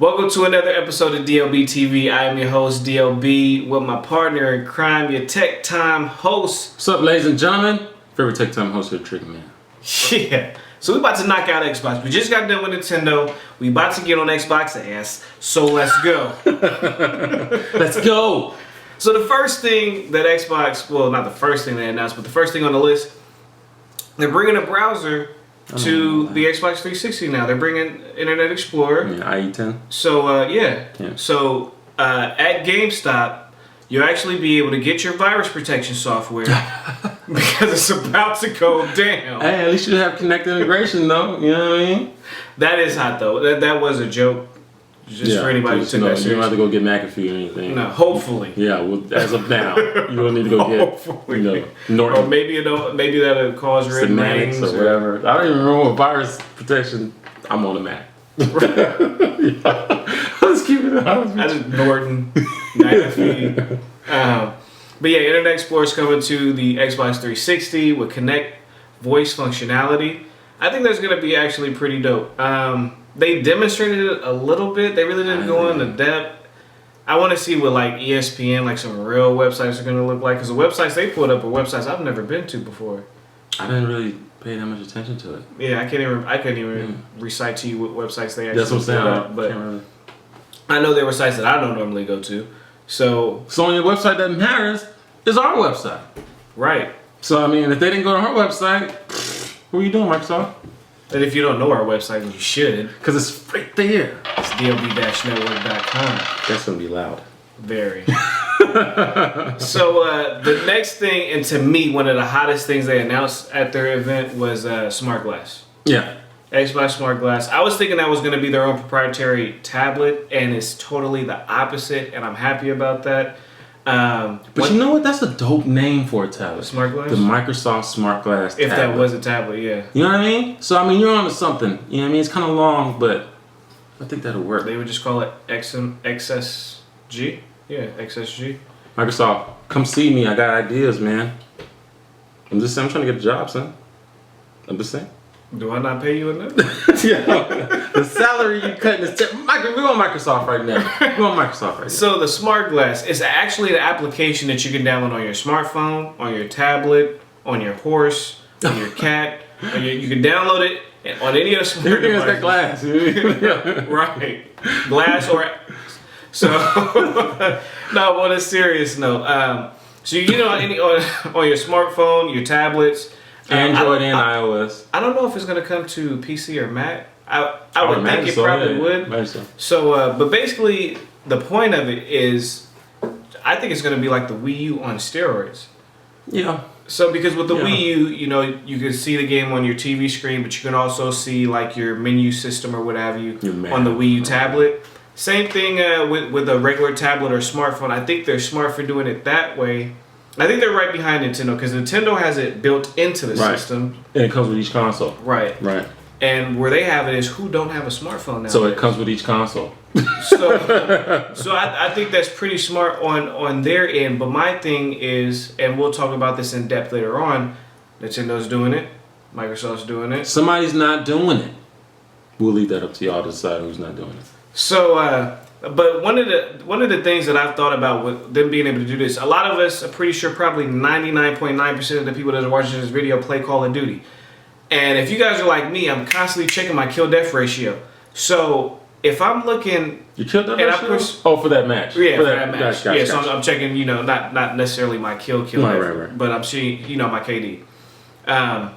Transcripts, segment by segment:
Welcome to another episode of DLBTV. I am your host, DLB, with my partner in crime, your Tech Time host. What's up, ladies and gentlemen? Favorite Tech Time host here, Tricky Man. Yeah. So we about to knock out Xbox. We just got done with Nintendo. We about to get on Xbox ass. So let's go. Let's go. So the first thing that Xbox, well, not the first thing they announced, but the first thing on the list, they're bringing a browser to the Xbox 360 now. They're bringing Internet Explorer. IE10. So yeah. So at GameStop, you'll actually be able to get your virus protection software because it's about to go down. Hey, at least you have connected integration though. You know what I mean? That is hot though. That was a joke. Just for anybody who took that serious. You don't have to go get McAfee or anything. No, hopefully. Yeah, well, as of now, you don't need to go get, Norton. Or maybe that'll cause red rings or whatever. I don't even remember what virus protection. I'm on a Mac. Let's keep it honest. I just Norton, McAfee. But yeah, Internet Explorer is coming to the Xbox 360 with Connect voice functionality. I think that's going to be actually pretty dope. They demonstrated it a little bit. They really didn't go into depth. I want to see what like ESPN, like some real websites are going to look like. Because the websites they put up are websites I've never been to before. I didn't really pay that much attention to it. Yeah, I couldn't even recite to you what websites they actually put up. But I know there were sites that I don't normally go to. So on your website that matters is our website. Right. So I mean, if they didn't go to our website, what are you doing, Microsoft? And if you don't know our website, you should. Because it's right there. It's DLB-Network.com. That's going to be loud. Very. So the next thing, and to me, one of the hottest things they announced at their event was Smart Glass. Yeah. Xbox Smart Glass. I was thinking that was going to be their own proprietary tablet, and it's totally the opposite, and I'm happy about that. But you know what? That's a dope name for a tablet. Smart Glass? The Microsoft Smart Glass tablet. If that was a tablet, yeah. You know what I mean? So, I mean, you're onto something. You know what I mean? It's kind of long, but I think that'll work. They would just call it XSG? Yeah, XSG. Microsoft, come see me. I got ideas, man. I'm just saying, I'm trying to get a job, son. I'm just saying. Do I not pay you enough? Yeah. The salary you cutting is... We're on Microsoft right now. We're on Microsoft right now. So the Smart Glass is actually an application that you can download on your smartphone, on your tablet, on your horse, on your cat. You can download it on any of the smart devices. That glass. Right. Glass or... So, no, on a serious note. So you get it on your smartphone, your tablets... Android and iOS. I don't know if it's going to come to PC or Mac. I would think it probably would. So, but basically, the point of it is, I think it's going to be like the Wii U on steroids. Yeah. So, because with the Wii U, you can see the game on your TV screen, but you can also see like your menu system or what have you on the Wii U tablet. Same thing with a regular tablet or smartphone. I think they're smart for doing it that way. I think they're right behind Nintendo because Nintendo has it built into the system. And it comes with each console. Right. And where they have it is who don't have a smartphone now. So it comes with each console. So I think that's pretty smart on their end. But my thing is, and we'll talk about this in depth later on, Nintendo's doing it. Microsoft's doing it. Somebody's not doing it. We'll leave that up to y'all to decide who's not doing it. So, but one of the things that I've thought about with them being able to do this, a lot of us, I'm pretty sure probably 99.9% of the people that are watching this video play Call of Duty. And if you guys are like me, I'm constantly checking my kill-death ratio. So if I'm looking... Your kill-death ratio? For that match. Yeah, for that match. Gotcha. So I'm checking, not necessarily my kill right. But I'm seeing, my KD. And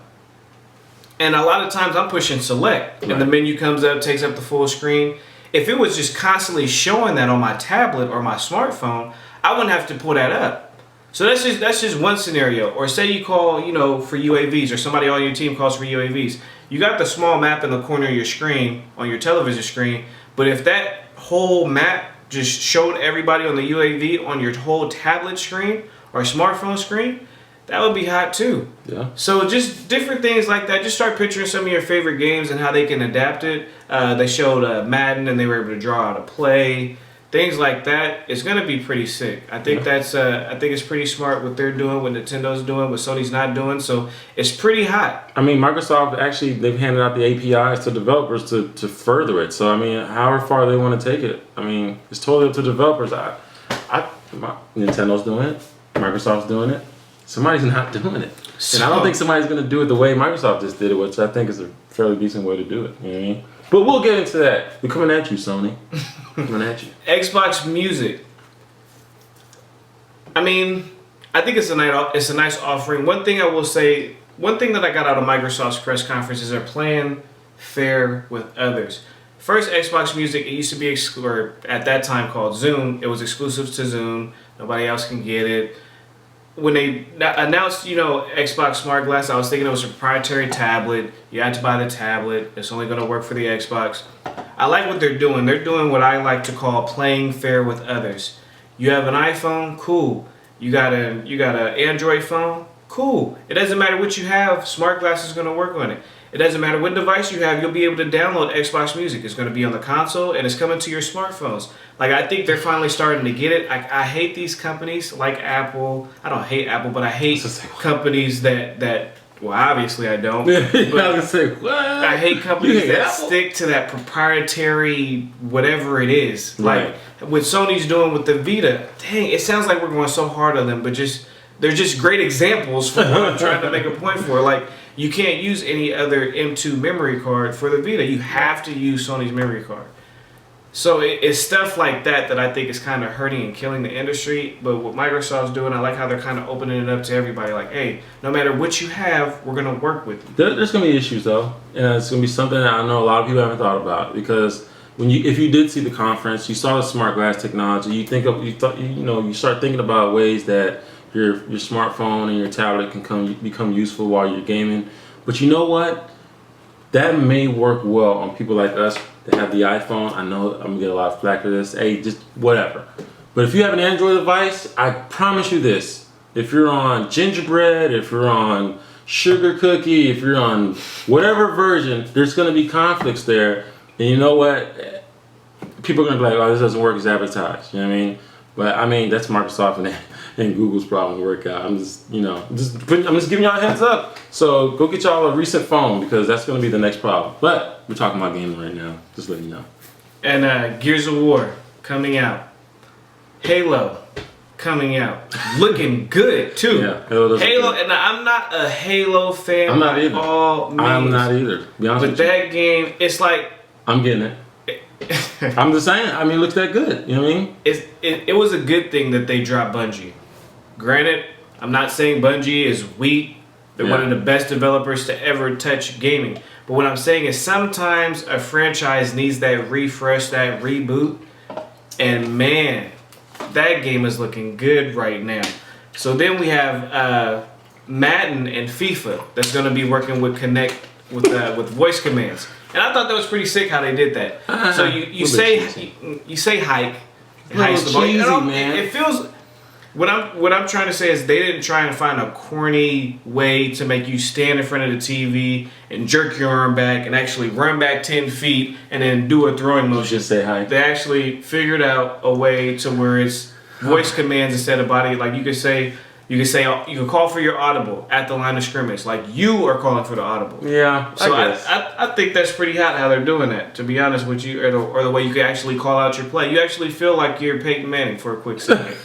a lot of times I'm pushing select. And the menu comes up, takes up the full screen. If it was just constantly showing that on my tablet or my smartphone, I wouldn't have to pull that up. So that's just one scenario. Or say you call, for UAVs, or somebody on your team calls for UAVs. You got the small map in the corner of your screen, on your television screen, but if that whole map just showed everybody on the UAV on your whole tablet screen or smartphone screen, that would be hot too. Yeah. So just different things like that. Just start picturing some of your favorite games and how they can adapt it. They showed Madden and they were able to draw out a play. things like that, it's gonna be pretty sick. I think I think it's pretty smart what they're doing, what Nintendo's doing, what Sony's not doing. So it's pretty hot. I mean, Microsoft actually, they've handed out the APIs to developers to further it. So I mean, however far they want to take it, I mean, it's totally up to developers. Nintendo's doing it, Microsoft's doing it. Somebody's not doing it, and I don't think somebody's gonna do it the way Microsoft just did it, which I think is a fairly decent way to do it. You know what I mean? But we'll get into that. We're coming at you, Sony. Coming at you. Xbox Music. I mean, I think it's a nice offering. One thing I will say, one thing that I got out of Microsoft's press conference is they're playing fair with others. First, Xbox Music, it used to be or at that time called Zoom. It was exclusive to Zoom. Nobody else can get it. When they announced, Xbox Smart Glass, I was thinking it was a proprietary tablet. You had to buy the tablet. It's only going to work for the Xbox. I like what they're doing. They're doing what I like to call playing fair with others. You have an iPhone, cool. You got an Android phone, cool. It doesn't matter what you have. Smart Glass is going to work on it. It doesn't matter what device you have. You'll be able to download Xbox Music. It's going to be on the console and it's coming to your smartphones. Like, I think they're finally starting to get it. I hate these companies like Apple. I don't hate Apple, but I hate companies that well, obviously I don't. I hate companies that stick to that proprietary whatever it is. Right. Like what Sony's doing with the Vita. Dang, it sounds like we're going so hard on them, but they're just great examples for what I'm trying to make a point for. Like, you can't use any other M2 memory card for the Vita. You have to use Sony's memory card. So it's stuff like that I think is kind of hurting and killing the industry. But what Microsoft's doing, I like how they're kind of opening it up to everybody. Like, hey, no matter what you have, we're going to work with you. There's going to be issues, though. And it's going to be something that I know a lot of people haven't thought about. Because if you did see the conference, you saw the smart glass technology, you start thinking about ways that your smartphone and your tablet can become useful while you're gaming. But you know what? That may work well on people like us that have the iPhone. I know I'm going to get a lot of flack for this. Hey, just whatever. But if you have an Android device, I promise you this. If you're on Gingerbread, if you're on Sugar Cookie, if you're on whatever version, there's going to be conflicts there. And you know what? People are going to be like, oh, this doesn't work as advertised. You know what I mean? But I mean, that's Microsoft and Google's problem to work out. I'm just giving y'all a heads up. So go get y'all a recent phone because that's going to be the next problem. But we're talking about gaming right now. Just letting you know. And Gears of War coming out. Halo coming out. Looking good too. Yeah, Halo, and I'm not a Halo fan. I'm not either. All means, I'm not either. Be honest with you. that game, it's like I'm getting it. I'm just saying. I mean, it looks that good. You know what I mean? It was a good thing that they dropped Bungie. Granted, I'm not saying Bungie is weak. They're one of the best developers to ever touch gaming. But what I'm saying is sometimes a franchise needs that refresh, that reboot. And man, that game is looking good right now. So then we have Madden and FIFA that's going to be working with Kinect with voice commands. And I thought that was pretty sick how they did that. So you say hike. It's a little cheesy, man. It feels. What I'm trying to say is they didn't try and find a corny way to make you stand in front of the TV and jerk your arm back and actually run back 10 feet and then do a throwing motion. Just say hi. They actually figured out a way to where it's voice commands instead of body. Like you could call for your audible at the line of scrimmage. Like you are calling for the audible. Yeah. So I think that's pretty hot how they're doing that. To be honest with you, or the way you can actually call out your play. You actually feel like you're Peyton Manning for a quick second.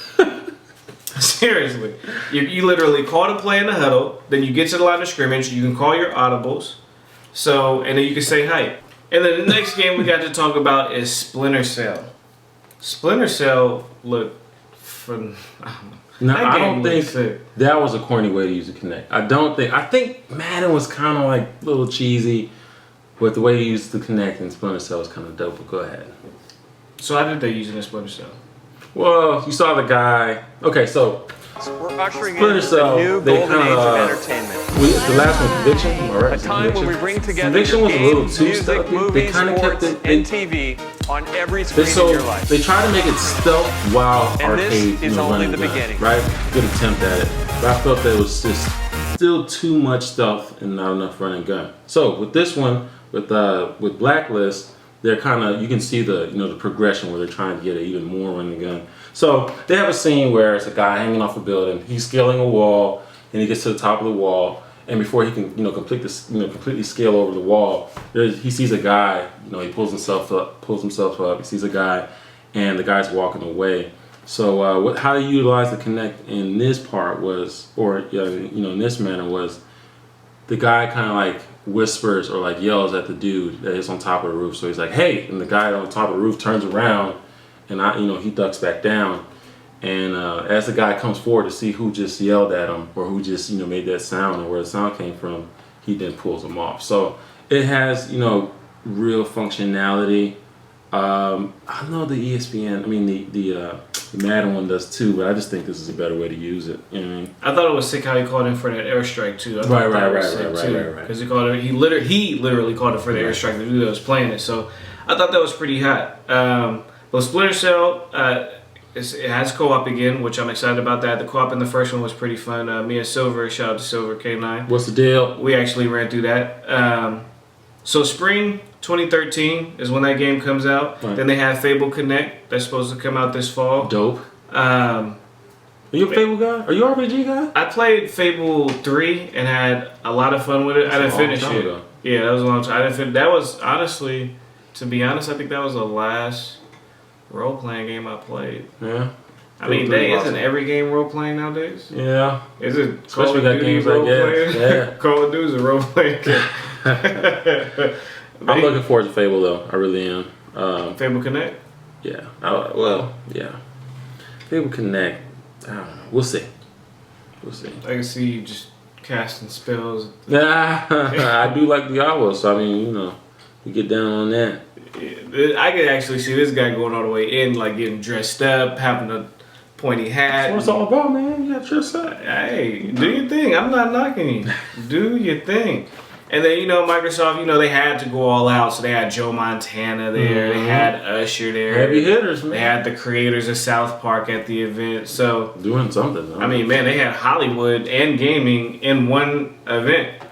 Seriously, you literally call the play in the huddle, then you get to the line of scrimmage, you can call your audibles, and then you can say hi. And then the next game we got to talk about is Splinter Cell. Splinter Cell looked fun. No, I don't think that was a corny way to use a Kinect. I think Madden was kind of like a little cheesy, but the way you used the Kinect in Splinter Cell was kind of dope, but go ahead. So how did they use it in Splinter Cell? Well, you saw the guy. Okay, so we're ushering Splinter Cell, in the new golden age of entertainment. The last one, Conviction, all right? A time when we bring together Conviction was a little too music, stealthy. movies, They kind of kept it and TV on every screen in your life. They try to make it stealth while And arcade. this is only the beginning. Right? Good attempt at it. But I felt that it was just still too much stealth and not enough run and gun. So with this one, with Blacklist, they're kind of, you can see the the progression where they're trying to get it even more when the gun. So they have a scene where it's a guy hanging off a building. He's scaling a wall, and he gets to the top of the wall. And before he can, completely scale over the wall, he sees a guy. He pulls himself up. He sees a guy, and the guy's walking away. So how to utilize the Kinect in this part was, in this manner was, the guy kind of like whispers or like yells at the dude that is on top of the roof. So he's like, "Hey!" And the guy on top of the roof turns around, and he ducks back down. And as the guy comes forward to see who just yelled at him or who just made that sound or where the sound came from, he then pulls him off. So it has real functionality. I know the ESPN, the Madden one does too, but I just think this is a better way to use it. You know what I mean? I thought it was sick how he called in for that airstrike too. Right. Because he literally called it for the airstrike. The dude that was playing it. So I thought that was pretty hot. But Splinter Cell. It has co-op again, which I'm excited about that. The co-op in the first one was pretty fun. Me and Silver, shout out to Silver K9. What's the deal? We actually ran through that. So spring 2013 is when that game comes out. Right. Then they have Fable Connect that's supposed to come out this fall. Dope. Are you a Fable guy? Are you an RPG guy? I played Fable 3 and had a lot of fun with it. I didn't finish it. Ago. Yeah, that was a long time. I didn't finish. That was honestly, to be honest, I think that was the last role-playing game I played. Yeah. I mean, isn't every game role-playing nowadays? Yeah. Is it Especially got games like that. Yeah. Call of Duty is a role-playing game. I'm looking forward to Fable though. I really am. Fable Connect? Yeah. Yeah. Fable Connect. I don't know. We'll see. I can see you just casting spells. I do like Diablo, so we get down on that. I could actually see this guy going all the way in, like getting dressed up, having a pointy hat. That's what it's all about, man. You got dressed up. Hey, do your thing. I'm not knocking you. Do your thing. And then, Microsoft, they had to go all out. So they had Joe Montana there. They had Usher there. Heavy hitters, man. They had the creators of South Park at the event. So doing something, though. I mean, man, they had Hollywood and gaming in one event.